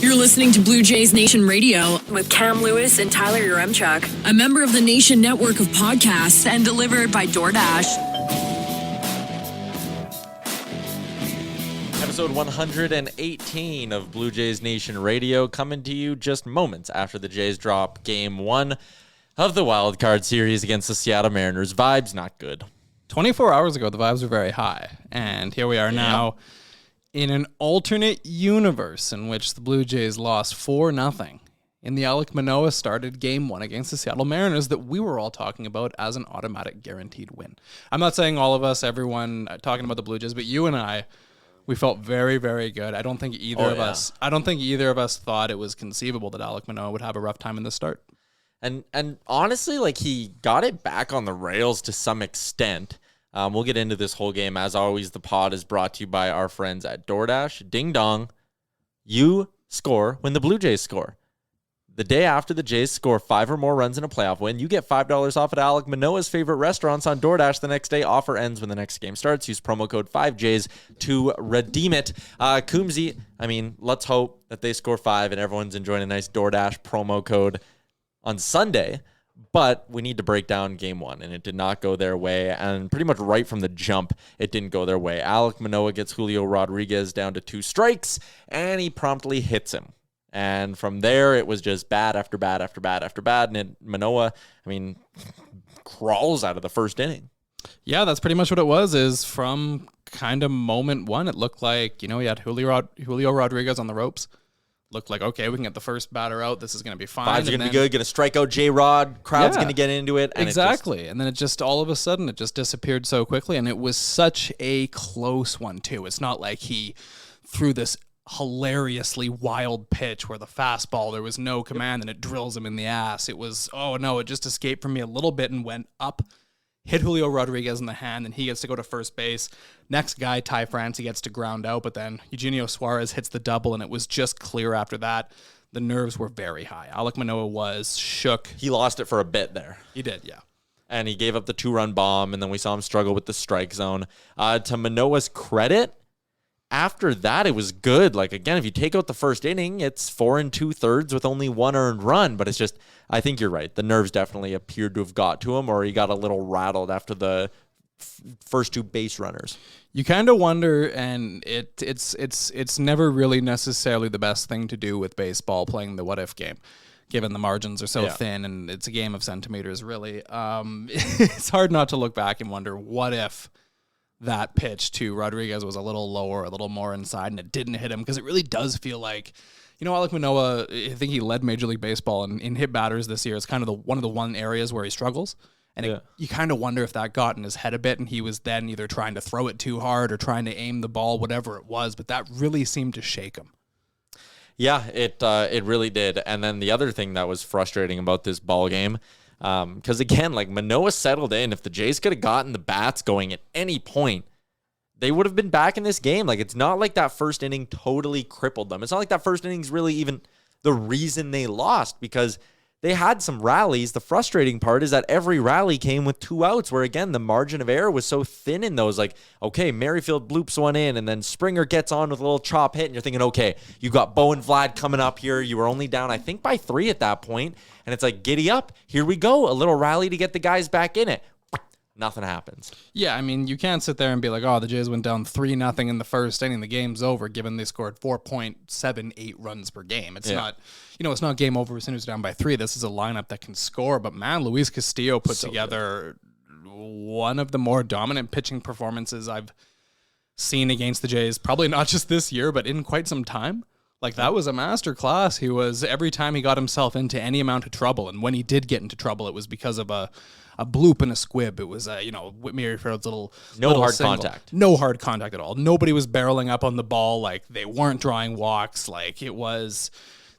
You're listening to Blue Jays Nation Radio with Cam Lewis and Tyler Yaremchuk, a member of the Nation network of podcasts and delivered by DoorDash. Episode 118 of Blue Jays Nation Radio, coming to you just moments after the Jays drop Game 1 of the Wild Card Series against the Seattle Mariners. Vibes not good. 24 hours ago, the vibes were very high, and here we are now in an alternate universe in which the Blue Jays lost 4-0 in the Alek Manoah started Game 1 against the Seattle Mariners that we were all talking about as an automatic guaranteed win. I'm not saying all of us, everyone talking about the Blue Jays, but you and I, we felt very, very good. I don't think either of us thought it was conceivable that Alek Manoah would have a rough time in the start. And honestly, like, he got it back on the rails to some extent. We'll get into this whole game. As always, the pod is brought to you by our friends at DoorDash. Ding dong. You score when the Blue Jays score. The day after the Jays score 5 or more runs in a playoff win, you get $5 off at Alek Manoah's favorite restaurants on DoorDash the next day. Offer ends when the next game starts. Use promo code 5Jays to redeem it. Coombsy, I mean, let's hope that they score 5 and everyone's enjoying a nice DoorDash promo code on Sunday. But we need to break down Game 1, and it did not go their way. And pretty much right from the jump, it didn't go their way. Alek Manoah gets Julio Rodriguez down to 2 strikes, and he promptly hits him. And from there, it was just bad after bad after bad after bad. And Manoah, I mean, crawls out of the first inning. Yeah, that's pretty much what it was, is from kind of moment one, it looked like, he had Julio Rodriguez on the ropes. Looked like, okay, we can get the first batter out. This is going to be fine. 5's going to be good. Going to strike out J-Rod. Crowd's going to get into it. And exactly. And then it just, all of a sudden, it just disappeared so quickly. And it was such a close one, too. It's not like he threw this hilariously wild pitch where the fastball, there was no command, and it drills him in the ass. It was, it just escaped from me a little bit and went up, hit Julio Rodriguez in the hand, and he gets to go to first base. Next guy, Ty France, he gets to ground out, but then Eugenio Suarez hits the double, and it was just clear after that. The nerves were very high. Alek Manoah was shook. He lost it for a bit there. He did, yeah. And he gave up the 2-run bomb, and then we saw him struggle with the strike zone. To Manoah's credit, after that, it was good. Like, again, if you take out the first inning, it's 4 2/3 with only 1 earned run. But it's just, I think you're right. The nerves definitely appeared to have got to him, or he got a little rattled after the first 2 base runners. You kind of wonder, and it's never really necessarily the best thing to do with baseball, playing the what-if game, given the margins are so thin, and it's a game of centimeters, really. It's hard not to look back and wonder, what if that pitch to Rodriguez was a little lower, a little more inside, and it didn't hit him? Because it really does feel like, Alek Manoah, I think he led Major League Baseball in hit batters this year. It's kind of one of the areas where he struggles. And you kind of wonder if that got in his head a bit, and he was then either trying to throw it too hard or trying to aim the ball, whatever it was. But that really seemed to shake him. Yeah, it really did. And then the other thing that was frustrating about this ball game, because again, like, Manoah settled in. If the Jays could have gotten the bats going at any point, they would have been back in this game. Like, it's not like that first inning totally crippled them. It's not like that first inning's really even the reason they lost, because they had some rallies. The frustrating part is that every rally came with 2 outs, where, again, the margin of error was so thin in those. Like, okay, Merrifield bloops one in, and then Springer gets on with a little chop hit, and you're thinking, okay, you got Bo and Vlad coming up here. You were only down, I think, by 3 at that point, and it's like, giddy up. Here we go. A little rally to get the guys back in it. Nothing happens. Yeah, I mean, you can't sit there and be like, the Jays went down 3-0 in the first inning. The game's over, given they scored 4.78 runs per game. It's not, it's not game over as soon as it's down by 3. This is a lineup that can score. But, man, Luis Castillo put together one of the more dominant pitching performances I've seen against the Jays, probably not just this year, but in quite some time. Like, that was a masterclass. He was, every time he got himself into any amount of trouble, and when he did get into trouble, it was because of a bloop and a squib. It was, Merrifield's little hard single. Contact. No hard contact at all. Nobody was barreling up on the ball. Like, they weren't drawing walks. Like, it was,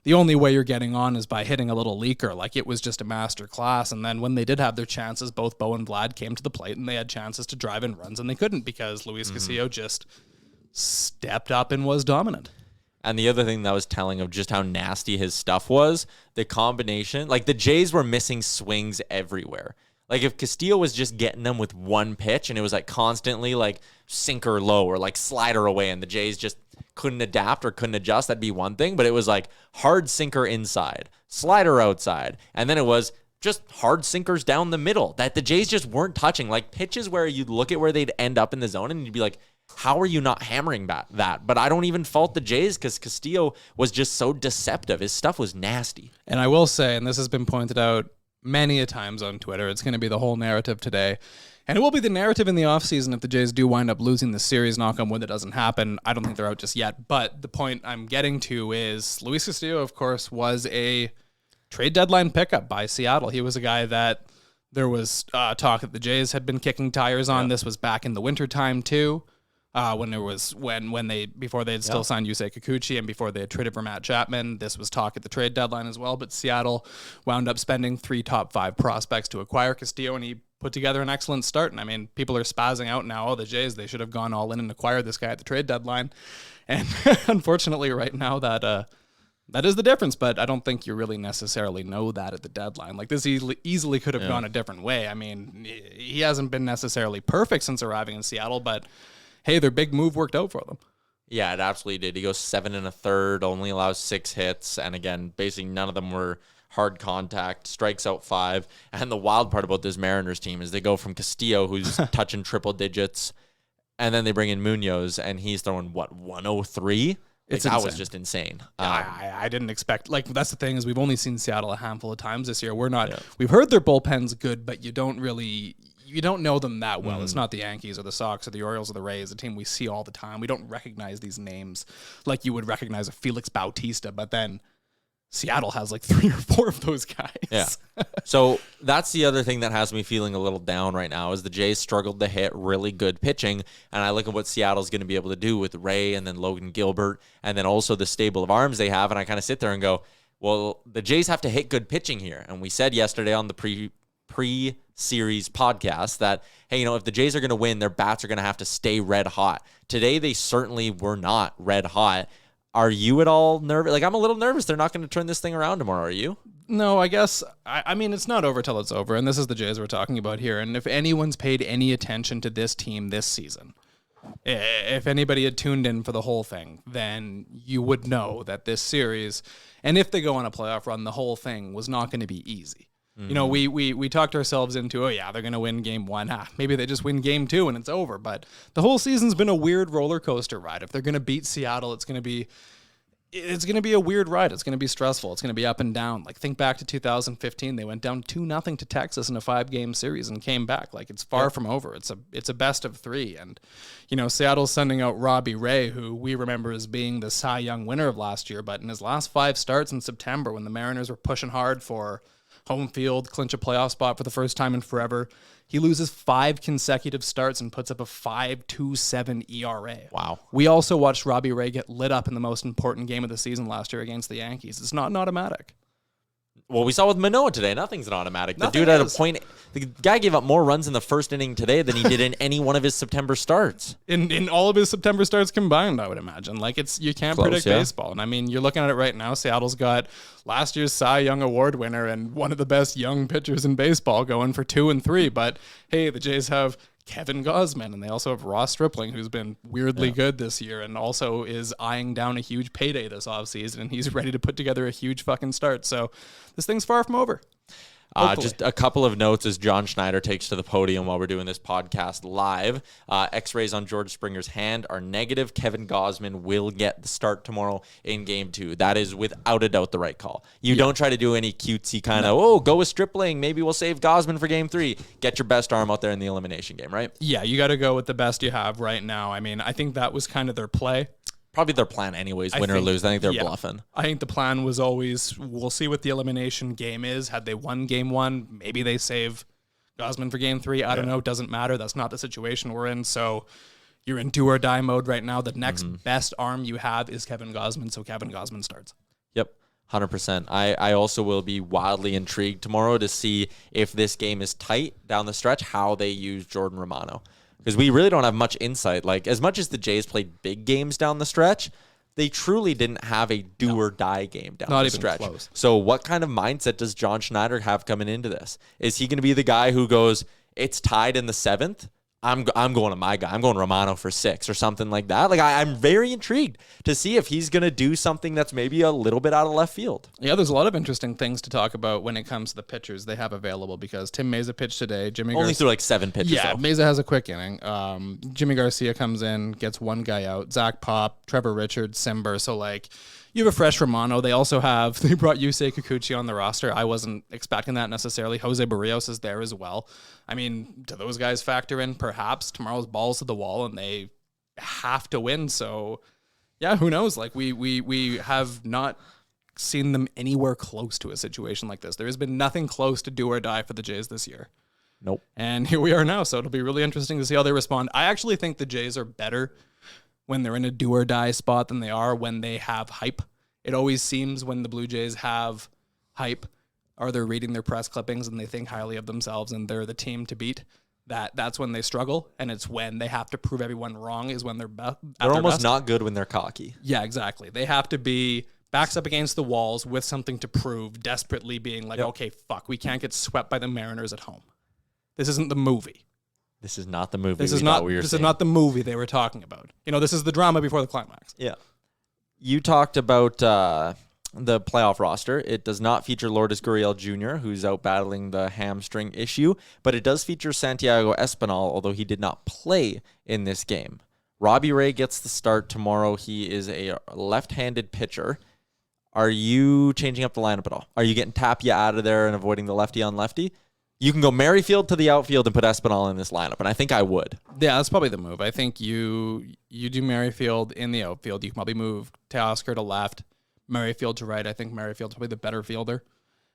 the only way you're getting on is by hitting a little leaker. Like, it was just a master class. And then when they did have their chances, both Bo and Vlad came to the plate, and they had chances to drive in runs, and they couldn't, because Luis Castillo just stepped up and was dominant. And the other thing that was telling of just how nasty his stuff was, the combination, like, the Jays were missing swings everywhere. Like, if Castillo was just getting them with one pitch, and it was like constantly like sinker low or like slider away, and the Jays just couldn't adapt or couldn't adjust, that'd be one thing. But it was like hard sinker inside, slider outside. And then it was just hard sinkers down the middle that the Jays just weren't touching. Like pitches where you'd look at where they'd end up in the zone and you'd be like, how are you not hammering that? But I don't even fault the Jays because Castillo was just so deceptive. His stuff was nasty. And I will say, and this has been pointed out many a times on Twitter, it's going to be the whole narrative today. And it will be the narrative in the offseason if the Jays do wind up losing the series. Knock on wood, that doesn't happen. I don't think they're out just yet. But the point I'm getting to is Luis Castillo, of course, was a trade deadline pickup by Seattle. He was a guy that there was talk that the Jays had been kicking tires on. This was back in the wintertime too. Before they had still signed Yusei Kikuchi and before they had traded for Matt Chapman. This was talk at the trade deadline as well, but Seattle wound up spending 3 top 5 prospects to acquire Castillo, and he put together an excellent start. And I mean, people are spazzing out now, oh, the Jays, they should have gone all in and acquired this guy at the trade deadline. And unfortunately right now that is the difference, but I don't think you really necessarily know that at the deadline. Like this easily could have gone a different way. I mean, he hasn't been necessarily perfect since arriving in Seattle, but hey, their big move worked out for them. Yeah, it absolutely did. He goes 7 1/3, only allows 6 hits. And again, basically none of them were hard contact, strikes out 5. And the wild part about this Mariners team is they go from Castillo, who's touching triple digits, and then they bring in Munoz, and he's throwing, 103? That was just insane. I didn't expect, that's the thing is we've only seen Seattle a handful of times this year. We've heard their bullpen's good, but you don't know them that well. It's not the Yankees or the Sox or the Orioles or the Rays, a team we see all the time. We don't recognize these names like you would recognize a Felix Bautista, but then Seattle has 3 or 4 of those guys. Yeah. So that's the other thing that has me feeling a little down right now is the Jays struggled to hit really good pitching. And I look at what Seattle's going to be able to do with Ray and then Logan Gilbert and then also the stable of arms they have. And I kind of sit there and go, well, the Jays have to hit good pitching here. And we said yesterday on the pre-series podcast that, hey, if the Jays are going to win, their bats are going to have to stay red hot. Today, they certainly were not red hot. Are you at all nervous? I'm a little nervous they're not going to turn this thing around tomorrow. Are you? No, I guess. I mean, it's not over till it's over, and this is the Jays we're talking about here. And if anyone's paid any attention to this team this season, if anybody had tuned in for the whole thing, then you would know that this series, and if they go on a playoff run, the whole thing was not going to be easy. We talked ourselves into, they're going to win game 1. Maybe they just win game 2 and it's over. But the whole season's been a weird roller coaster ride. If they're going to beat Seattle, it's going to be a weird ride. It's going to be stressful. It's going to be up and down. Think back to 2015. They went down 2-0 to Texas in a 5-game series and came back. It's far from over. It's a best of 3. And, Seattle's sending out Robbie Ray, who we remember as being the Cy Young winner of last year. But in his last 5 starts in September, when the Mariners were pushing hard for home field, clinch a playoff spot for the first time in forever, he loses 5 consecutive starts and puts up a 5.27 ERA. Wow. We also watched Robbie Ray get lit up in the most important game of the season last year against the Yankees. It's not an automatic. Well, we saw with Manoah today, nothing's an automatic. The dude at a point, the guy gave up more runs in the first inning today than he did in any one of his September starts. In all of his September starts combined, I would imagine. You can't predict baseball. And I mean, you're looking at it right now. Seattle's got last year's Cy Young Award winner and one of the best young pitchers in baseball going for 2 and 3. But hey, the Jays have Kevin Gausman, and they also have Ross Stripling, who's been weirdly good this year and also is eyeing down a huge payday this offseason, and he's ready to put together a huge fucking start. So this thing's far from over. Just a couple of notes as John Schneider takes to the podium while we're doing this podcast live. X-rays on George Springer's hand are negative. Kevin Gausman will get the start tomorrow in Game 2. That is without a doubt the right call. You don't try to do any cutesy kind of, go with Stripling. Maybe we'll save Gausman for Game 3. Get your best arm out there in the elimination game, right? Yeah, you got to go with the best you have right now. I mean, I think that was kind of their play. Probably their plan anyways, win or lose. I think they're bluffing. I think the plan was always, we'll see what the elimination game is. Had they won Game 1, maybe they save Gausman for Game 3. I don't know. It doesn't matter. That's not the situation we're in. So you're in do or die mode right now. The next best arm you have is Kevin Gausman, so Kevin Gausman starts. Yep, 100%. I also will be wildly intrigued tomorrow to see if this game is tight down the stretch, how they use Jordan Romano. Because we really don't have much insight. As much as the Jays played big games down the stretch, they truly didn't have a do-or-die game down the stretch. Not even close. So what kind of mindset does John Schneider have coming into this? Is he going to be the guy who goes, it's tied in the 7th? I'm going to my guy. I'm going Romano for 6 or something like that. Like I'm very intrigued to see if he's going to do something that's maybe a little bit out of left field. Yeah, there's a lot of interesting things to talk about when it comes to the pitchers they have available because Tim Meza pitched today. Only threw like 7 pitches. Yeah, though. Meza has a quick inning. Jimmy Garcia comes in, gets one guy out. Zach Pop, Trevor Richards, Simber. So like you have a fresh Romano. They also they brought Yusei Kikuchi on the roster. I wasn't expecting that necessarily. Jose Barrios is there as well. I mean, do those guys factor in? Perhaps tomorrow's balls to the wall and they have to win. So yeah, who knows? Like we have not seen them anywhere close to a situation like this. There has been nothing close to do or die for the Jays this year. Nope. And here we are now. So it'll be really interesting to see how they respond. I actually think the Jays are better when they're in a do or die spot than they are when they have hype. It always seems when the Blue Jays have hype or they're reading their press clippings and they think highly of themselves and they're the team to beat, that's when they struggle. And it's when they have to prove everyone wrong is when they're They're almost not good when they're cocky. Yeah, exactly. They have to be backs up against the walls with something to prove, desperately being like, okay, fuck, we can't get swept by the Mariners at home. This isn't the movie. This is not the movie. This is not the movie they were talking about. This is the drama before the climax. Yeah. You talked about the playoff roster. It does not feature Lourdes Gurriel Jr., who's out battling the hamstring issue, but it does feature Santiago Espinal, although he did not play in this game. Robbie Ray gets the start tomorrow. He is a left-handed pitcher. Are you changing up the lineup at all? Are you getting Tapia out of there and avoiding the lefty on lefty? You can go Merrifield to the outfield and put Espinal in this lineup, and I think I would. Yeah, that's probably the move. I think you do Merrifield in the outfield. You can probably move Teoscar to left, Merrifield to right. I think Merrifield's probably the better fielder.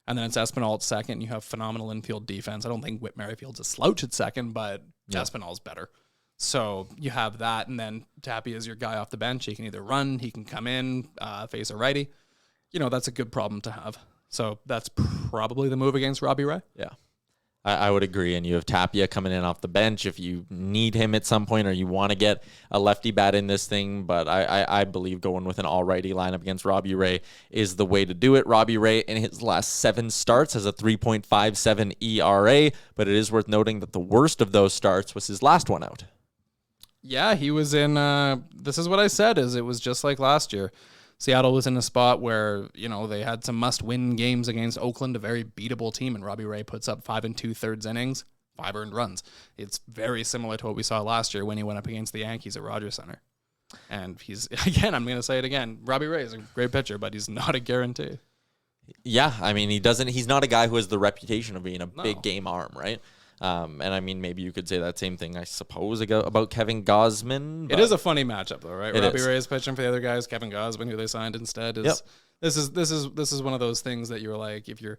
And then it's Espinal at second. You have phenomenal infield defense. I don't think Whit Merrifield's a slouch at second, but Espinal's better. So you have that, and then Tapia is your guy off the bench. He can either run, he can come in, face a righty. That's a good problem to have. So that's probably the move against Robbie Ray. Yeah. I would agree, and you have Tapia coming in off the bench if you need him at some point or you want to get a lefty bat in this thing, but I believe going with an all-righty lineup against Robbie Ray is the way to do it. Robbie Ray, in his last 7 starts, has a 3.57 ERA, but it is worth noting that the worst of those starts was his last one out. Yeah, he was in, this is what I said, is it was just like last year. Seattle was in a spot where, they had some must-win games against Oakland, a very beatable team, and Robbie Ray puts up 5 2/3 innings, 5 earned runs. It's very similar to what we saw last year when he went up against the Yankees at Rogers Center. And he's, again, I'm going to say it again, Robbie Ray is a great pitcher, but he's not a guarantee. Yeah, I mean, he's not a guy who has the reputation of being a big game arm, right? And I mean, maybe you could say that same thing, I suppose, about Kevin Gausman. It is a funny matchup, though, right? Robbie is. Ray is pitching for the other guys. Kevin Gausman, who they signed instead, is. This is one of those things that you're like, if you're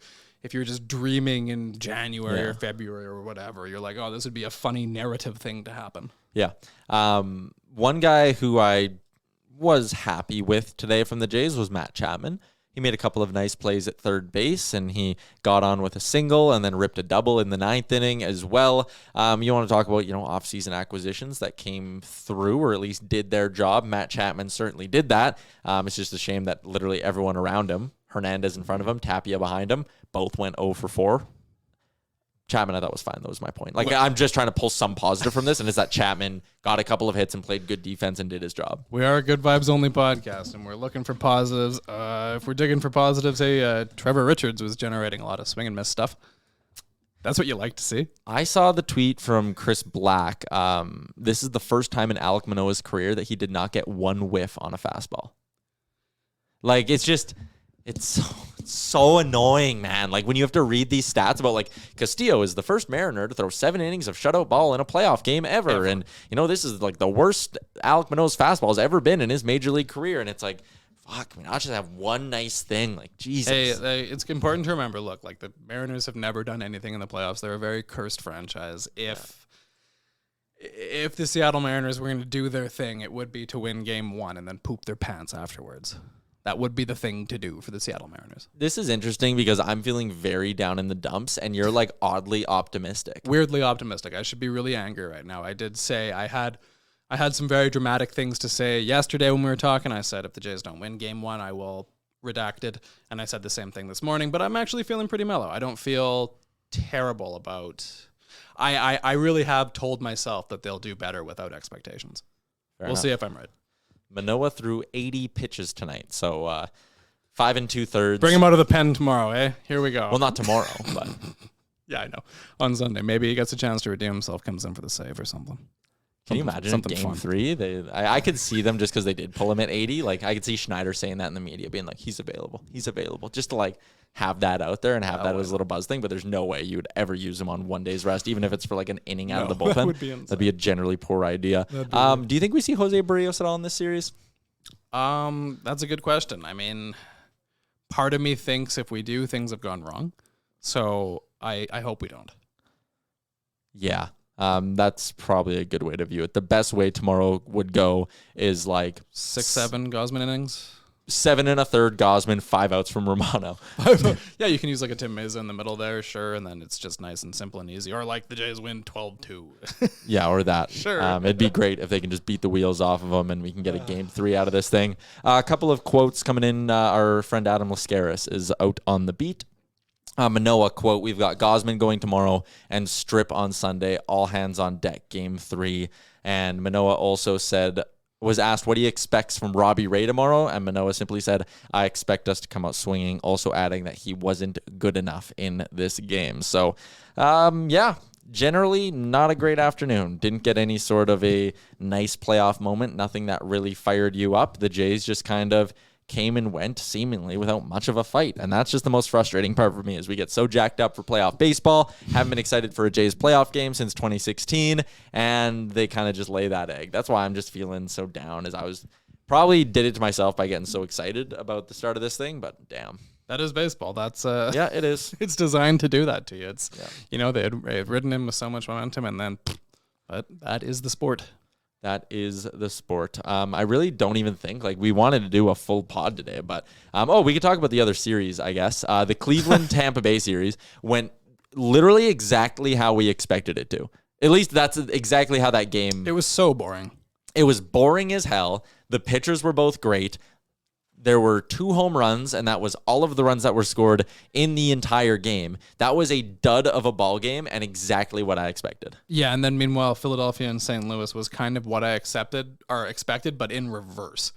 just dreaming in January or February or whatever, you're like, oh, this would be a funny narrative thing to happen. Yeah. One guy who I was happy with today from the Jays was Matt Chapman. He made a couple of nice plays at third base, and he got on with a single and then ripped a double in the 9th inning as well. You want to talk about, off-season acquisitions that came through or at least did their job. Matt Chapman certainly did that. It's just a shame that literally everyone around him, Hernandez in front of him, Tapia behind him, both went 0 for 4. Chapman, I thought was fine. That was my point. I'm just trying to pull some positive from this, and it's that Chapman got a couple of hits and played good defense and did his job. We are a good vibes only podcast, and we're looking for positives. If we're digging for positives, Trevor Richards was generating a lot of swing and miss stuff. That's what you like to see. I saw the tweet from Chris Black. This is the first time in Alek Manoah's career that he did not get one whiff on a fastball. It's so annoying, man. When you have to read these stats about Castillo is the first Mariner to throw 7 innings of shutout ball in a playoff game ever. And this is the worst Alek Manoah's fastball has ever been in his major league career. And it's fuck, I just have one nice thing. Jesus. Hey, it's important to remember, look, the Mariners have never done anything in the playoffs. They're a very cursed franchise. If the Seattle Mariners were going to do their thing, it would be to win game 1 and then poop their pants afterwards. That would be the thing to do for the Seattle Mariners. This is interesting because I'm feeling very down in the dumps, and you're oddly optimistic. Weirdly optimistic. I should be really angry right now. I did say I had some very dramatic things to say yesterday when we were talking. I said if the Jays don't win game 1, I will redact it. And I said the same thing this morning, but I'm actually feeling pretty mellow. I don't feel terrible about I really have told myself that they'll do better without expectations. We'll see if I'm right. Manoah threw 80 pitches tonight, so 5 2/3. Bring him out of the pen tomorrow, eh? Here we go. Well, not tomorrow, but yeah, I know. On Sunday, maybe he gets a chance to redeem himself, comes in for the save or something. Can you imagine something game fun. 3? I could see them just because they did pull him at 80. Like I could see Schneider saying that in the media, being like, he's available, just to like have that out there and have that as a little buzz thing. But there's no way you would ever use him on one day's rest, even if it's for like an inning out of the bullpen. That'd be a generally poor idea. Do you think we see Jose Barrios at all in this series? That's a good question. I mean, part of me thinks if we do, things have gone wrong. So I hope we don't. Yeah. That's probably a good way to view it. The best way tomorrow would go is like 6-7 Gosman innings. 7 1/3 Gosman, 5 outs from Romano. Yeah, you can use like a Tim Mesa in the middle there, sure, and then it's just nice and simple and easy. Or like the Jays win 12-2. Yeah, or that. Sure. It'd be great if they can just beat the wheels off of them and we can get a game 3 out of this thing. A couple of quotes coming in. Our friend Adam Lascaris is out on the beat. Manoah quote, we've got Gosman going tomorrow and Strip on Sunday. All hands on deck, game 3. And Manoah also was asked what he expects from Robbie Ray tomorrow, and Manoah simply said, I expect us to come out swinging, also adding that he wasn't good enough in this game. So, yeah, generally not a great afternoon. Didn't get any sort of a nice playoff moment, nothing that really fired you up. The Jays just kind of came and went seemingly without much of a fight. And that's just the most frustrating part for me is we get so jacked up for playoff baseball. Haven't been excited for a Jays playoff game since 2016. And they kind of just lay that egg. That's why I'm just feeling so down as I was probably did it to myself by getting so excited about the start of this thing. But damn. That is baseball. That's yeah, it is. It's designed to do that to you. It's, you know, they had ridden him with so much momentum and then, but that is the sport. That is the sport. I really don't even think, like, we wanted to do a full pod today, but, we could talk about the other series, I guess. The Cleveland-Tampa Bay series went literally exactly how we expected it to. At least that's exactly how that game... It was so boring. It was boring as hell. The pitchers were both great. There were 2 home runs, and that was all of the runs that were scored in the entire game. That was a dud of a ball game and exactly what I expected. Yeah, and then meanwhile, Philadelphia and St. Louis was kind of what I expected, but in reverse.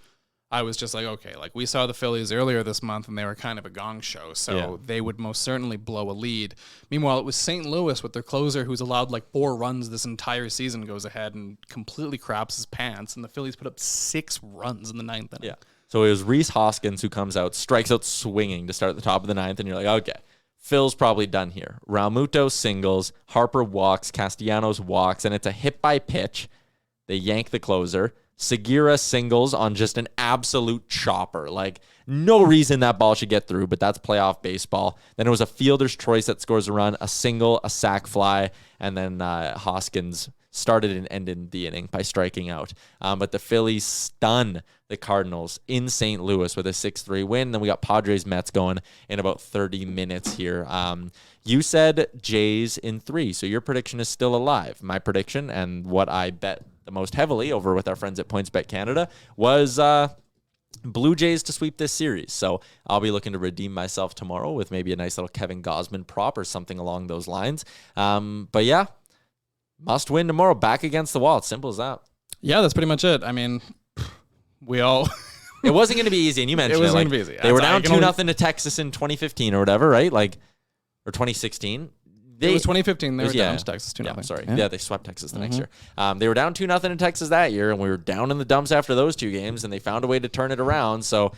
I was just like, okay, like we saw the Phillies earlier this month, and they were kind of a gong show, so they would most certainly blow a lead. Meanwhile, it was St. Louis with their closer, who's allowed like 4 runs this entire season, goes ahead and completely craps his pants, and the Phillies put up 6 runs in the 9th inning. Yeah. So it was Rhys Hoskins who comes out, strikes out swinging to start at the top of the 9th, and you're like, okay, Phil's probably done here. Realmuto singles, Harper walks, Castellanos walks, and it's a hit by pitch. They yank the closer. Segura singles on just an absolute chopper. Like, no reason that ball should get through, but that's playoff baseball. Then it was a fielder's choice that scores a run, a single, a sac fly, and then Hoskins started and ended the inning by striking out. But the Phillies stun the Cardinals in St. Louis with a 6-3 win. Then we got Padres-Mets going in about 30 minutes here. You said Jays in 3, so your prediction is still alive. My prediction, and what I bet the most heavily over with our friends at PointsBet Canada, was Blue Jays to sweep this series. So I'll be looking to redeem myself tomorrow with maybe a nice little Kevin Gausman prop or something along those lines. But yeah, must win tomorrow. Back against the wall. It's simple as that. Yeah, that's pretty much it. I mean, we all... It wasn't going to be easy, and you mentioned it. It wasn't going to be easy. They were down 2-0 to Texas in 2015 or whatever, right? Like, or 2016. It was 2015. They were down to Texas 2-0. Yeah, sorry. Yeah, they swept Texas the next year. They were down 2-0 in Texas that year, and we were down in the dumps after those 2 games, and they found a way to turn it around. So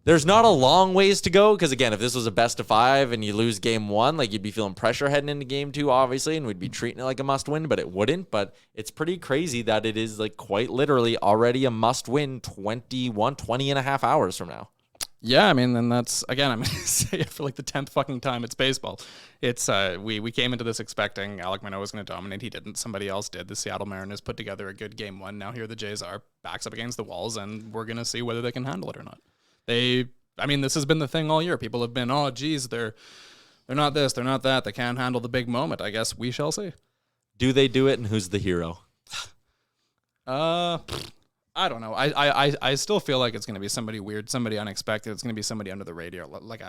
there's not a long ways to go because, again, if this was a best of 5 and you lose game 1, like you'd be feeling pressure heading into game 2, obviously, and we'd be treating it like a must-win, but it wouldn't. But it's pretty crazy that it is like quite literally already a must-win 20 and a half hours from now. Yeah, I mean, then that's, again, I'm going to say it for like the 10th fucking time. It's baseball. It's, we came into this expecting Alek Manoah was going to dominate. He didn't. Somebody else did. The Seattle Mariners put together a good game 1. Now here the Jays are, backs up against the walls, and we're going to see whether they can handle it or not. This has been the thing all year. People have been, oh, geez, they're not this, they're not that. They can't handle the big moment. I guess we shall see. Do they do it, and who's the hero? I don't know. I still feel like it's going to be somebody weird, somebody unexpected. It's going to be somebody under the radar, like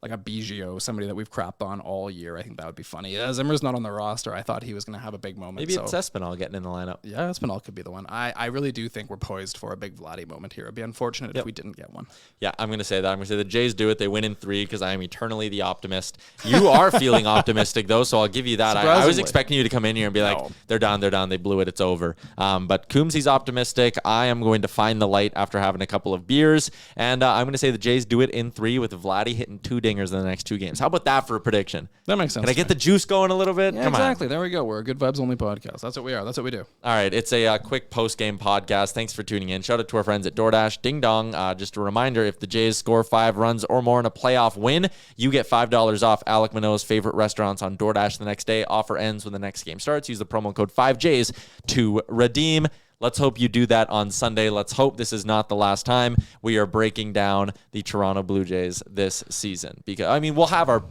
like a Biggio, somebody that we've crapped on all year. I think that would be funny. Zimmer's not on the roster. I thought he was going to have a big moment. Maybe it's Espinal getting in the lineup. Yeah, Espinal could be the one. I really do think we're poised for a big Vladdy moment here. It'd be unfortunate if we didn't get one. Yeah, I'm going to say that. I'm going to say the Jays do it. They win in 3 because I am eternally the optimist. You are feeling optimistic, though, so I'll give you that. I was expecting you to come in here and be like, they're done, they blew it, it's over. But Coombsy's optimistic. I am going to find the light after having a couple of beers, and I'm going to say the Jays do it in 3 with Vladdy hitting 2 dingers in the next 2 games. How about that for a prediction? That makes sense. Can I get the juice going a little bit? Yeah, Come exactly. on. There we go. We're a good vibes only podcast. That's what we are. That's what we do. All right. It's a quick post-game podcast. Thanks for tuning in. Shout out to our friends at DoorDash. Ding dong. Just a reminder, if the Jays score 5 runs or more in a playoff win, you get $5 off Alek Manoah's favorite restaurants on DoorDash the next day. Offer ends when the next game starts. Use the promo code 5Jays to redeem. Let's hope you do that on Sunday. Let's hope this is not the last time we are breaking down the Toronto Blue Jays this season. Because, I mean, we'll have our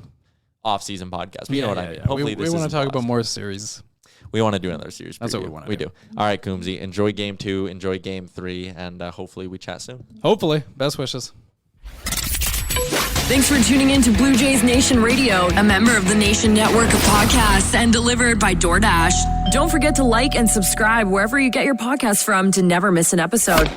off-season podcast. But you know what I mean. Hopefully we want to talk about more series. We want to do another series. That's what we want to do. We do. All right, Coombsy. Enjoy game 2. Enjoy game 3. And hopefully we chat soon. Hopefully. Best wishes. Thanks for tuning in to Blue Jays Nation Radio, a member of the Nation Network of podcasts and delivered by DoorDash. Don't forget to like and subscribe wherever you get your podcasts from to never miss an episode.